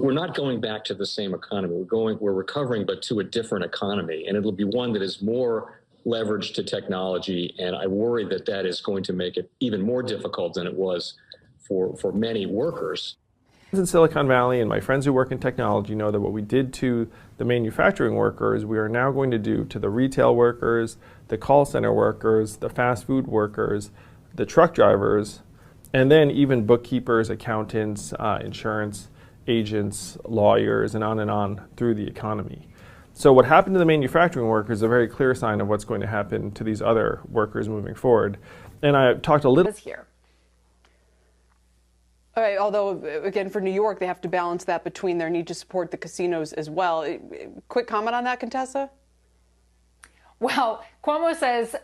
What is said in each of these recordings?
we're not going back to the same economy. We're recovering, but to a different economy. And it'll be one that is more leveraged to technology. And I worry that that is going to make it even more difficult than it was for many workers. In Silicon Valley, and my friends who work in technology know that what we did to the manufacturing workers, we are now going to do to the retail workers, the call center workers, the fast food workers, the truck drivers, and then even bookkeepers, accountants, insurance agents, lawyers, and on through the economy. So what happened to the manufacturing workers is a very clear sign of what's going to happen to these other workers moving forward. And I talked a little here. All right, although, again, for New York, they have to balance that between their need to support the casinos as well. Quick comment on that, Contessa? Well, Cuomo says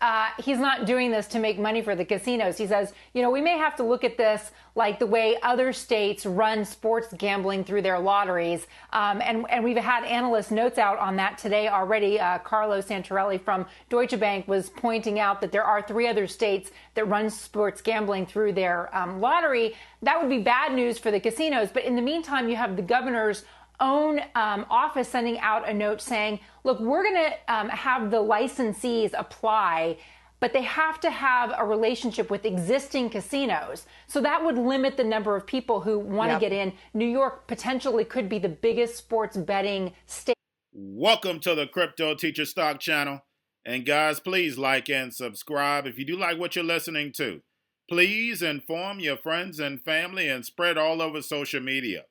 he's not doing this to make money for the casinos. He says, you know, we may have to look at this like the way other states run sports gambling through their lotteries. And we've had analyst notes out on that today already. Carlo Santarelli from Deutsche Bank was pointing out that there are 3 other states that run sports gambling through their lottery. That would be bad news for the casinos. But in the meantime, you have the governor's own office sending out a note saying, look, we're going to have the licensees apply, but they have to have a relationship with existing casinos. So that would limit the number of people who want to get in. New York potentially could be the biggest sports betting state. Welcome to the Crypto Teacher Stock Channel. And guys, please like and subscribe if you do like what you're listening to. Please inform your friends and family and spread all over social media.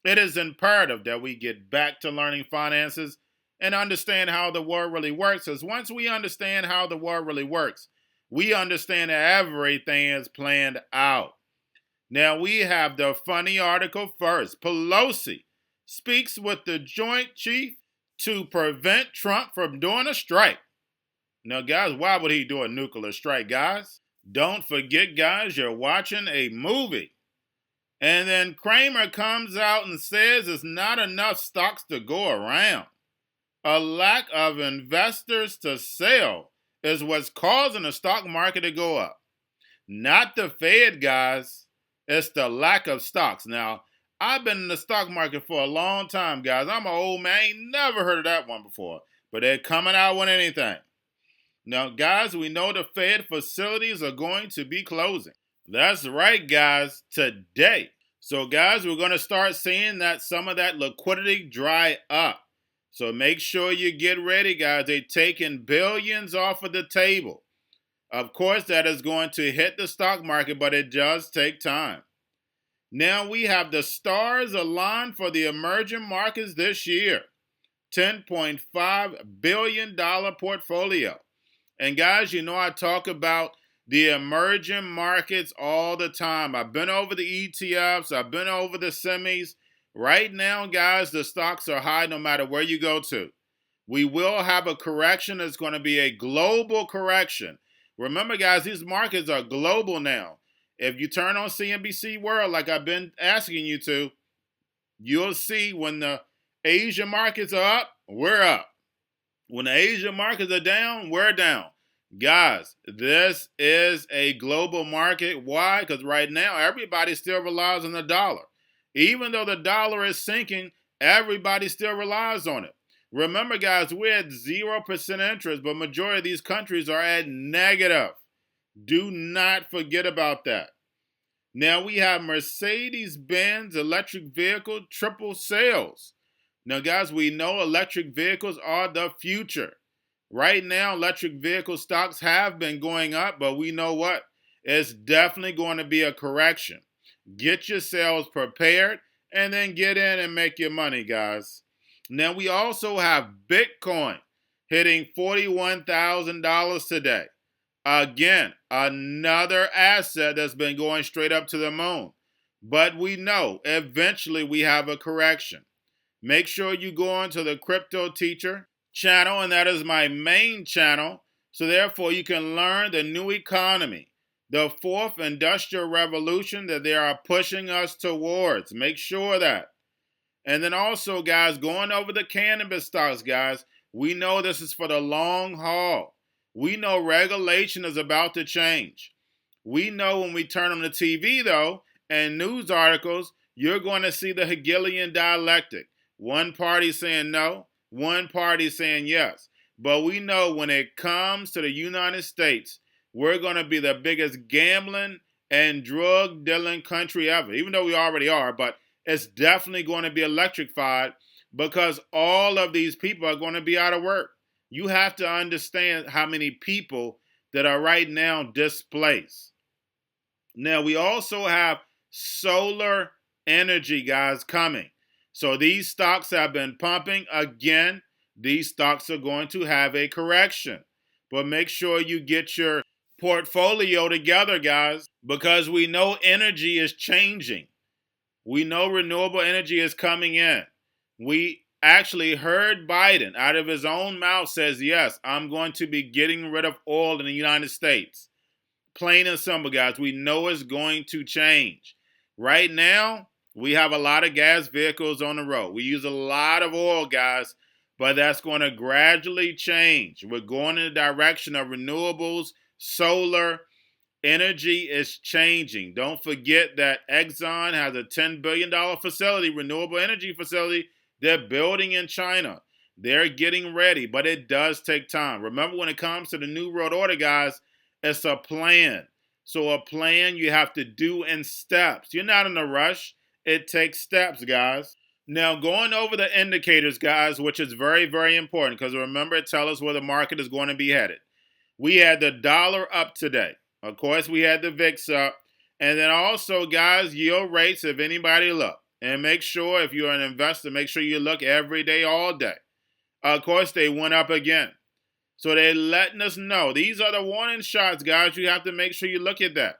It is imperative that we get back to learning finances and understand how the world really works. Because once we understand how the world really works, we understand that everything is planned out. Now we have the funny article first. Pelosi speaks with the Joint Chief to prevent Trump from doing a strike. Now, guys, why would he do a nuclear strike, guys? Don't forget, guys, you're watching a movie. And then Cramer comes out and says it's not enough stocks to go around. A lack of investors to sell is what's causing the stock market to go up. Not the Fed, guys. It's the lack of stocks. Now, I've been in the stock market for a long time, guys. I'm an old man. I ain't never heard of that one before. But they're coming out with anything. Now, guys, we know the Fed facilities are going to be closing. That's right, guys, today. So, guys, we're going to start seeing that some of that liquidity dry up. So make sure you get ready, guys. They're taking billions off of the table. Of course, that is going to hit the stock market, but it does take time. Now we have the stars aligned for the emerging markets this year. $10.5 billion portfolio. And guys, you know I talk about the emerging markets all the time. I've been over the ETFs. I've been over the semis. Right now, guys, the stocks are high no matter where you go to. We will have a correction. It's going to be a global correction. Remember, guys, these markets are global now. If you turn on CNBC World like I've been asking you to, you'll see when the Asian markets are up, we're up. When the Asian markets are down, we're down. Guys, this is a global market. Why? Because right now, everybody still relies on the dollar. Even though the dollar is sinking, everybody still relies on it. Remember, guys, we're at 0% interest, but majority of these countries are at negative. Do not forget about that. Now we have Mercedes-Benz electric vehicle triple sales. Now, guys, we know electric vehicles are the future. Right now, electric vehicle stocks have been going up, but we know what? It's definitely going to be a correction. Get yourselves prepared and then get in and make your money, guys. Now, we also have Bitcoin hitting $41,000 today. Again, another asset that's been going straight up to the moon. But we know eventually we have a correction. Make sure you go on to the Crypto Teacher channel, and that is my main channel. So therefore, you can learn the new economy, the fourth industrial revolution that they are pushing us towards. Make sure that. And then also, guys, going over the cannabis stocks, guys, we know this is for the long haul. We know regulation is about to change. We know when we turn on the TV, though, and news articles, you're going to see the Hegelian dialectic. One party saying no, one party saying yes. But we know when it comes to the United States, we're going to be the biggest gambling and drug dealing country ever, even though we already are, but it's definitely going to be electrified because all of these people are going to be out of work. You have to understand how many people that are right now displaced. Now, we also have solar energy, guys, coming. So these stocks have been pumping. Again, these stocks are going to have a correction. But make sure you get your portfolio together, guys, because we know energy is changing. We know renewable energy is coming in. We actually heard Biden out of his own mouth says, yes, I'm going to be getting rid of oil in the United States. Plain and simple, guys. We know it's going to change. Right now, we have a lot of gas vehicles on the road. We use a lot of oil, guys, but that's going to gradually change. We're going in the direction of renewables, solar. Energy is changing. Don't forget that Exxon has a $10 billion facility, renewable energy facility, they're building in China. They're getting ready, but it does take time. Remember, when it comes to the New World Order, guys, it's a plan. So a plan you have to do in steps. You're not in a rush. It takes steps, guys. Now, going over the indicators, guys, which is very, very important because remember, it tells us where the market is going to be headed. We had the dollar up today. Of course, we had the VIX up. And then also, guys, yield rates, if anybody look. And make sure, if you're an investor, make sure you look every day, all day. Of course, they went up again. So they're letting us know. These are the warning shots, guys. You have to make sure you look at that.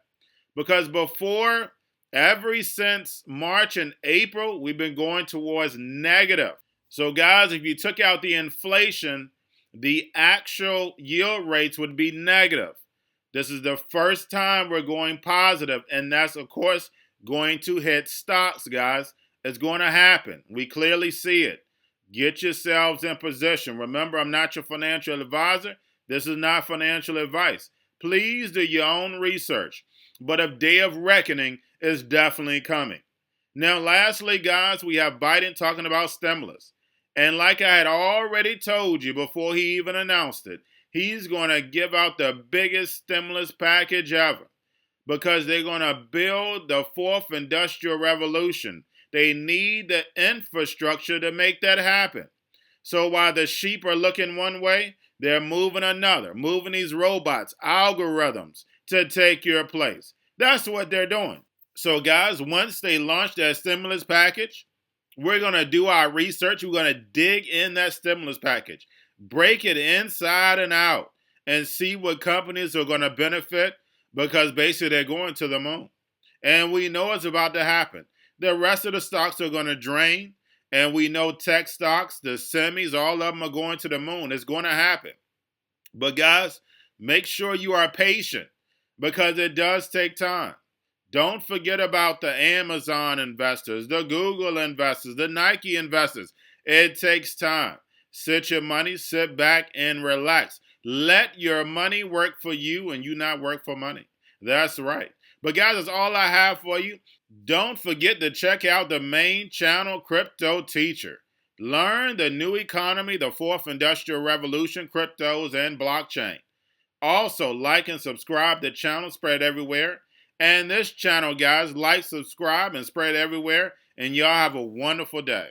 Because before, ever since March and April, we've been going towards negative. So, guys, if you took out the inflation, the actual yield rates would be negative. This is the first time we're going positive, and that's, of course, going to hit stocks, guys. It's going to happen. We clearly see it. Get yourselves in position. Remember, I'm not your financial advisor. This is not financial advice. Please do your own research. But a day of reckoning is definitely coming. Now, lastly, guys, we have Biden talking about stimulus. And like I had already told you before he even announced it, he's going to give out the biggest stimulus package ever because they're going to build the fourth industrial revolution. They need the infrastructure to make that happen. So while the sheep are looking one way, they're moving another, moving these robots, algorithms to take your place. That's what they're doing. So guys, once they launch that stimulus package, we're going to do our research. We're going to dig in that stimulus package, break it inside and out, and see what companies are going to benefit because basically they're going to the moon. And we know it's about to happen. The rest of the stocks are going to drain, and we know tech stocks, the semis, all of them are going to the moon. It's going to happen. But guys, make sure you are patient because it does take time. Don't forget about the Amazon investors, the Google investors, the Nike investors. It takes time. Sit your money, sit back, and relax. Let your money work for you and you not work for money. That's right. But guys, that's all I have for you. Don't forget to check out the main channel, Crypto Teacher. Learn the new economy, the fourth industrial revolution, cryptos, and blockchain. Also, like and subscribe to the channel, spread everywhere. And this channel, guys, like, subscribe, and spread everywhere. And y'all have a wonderful day.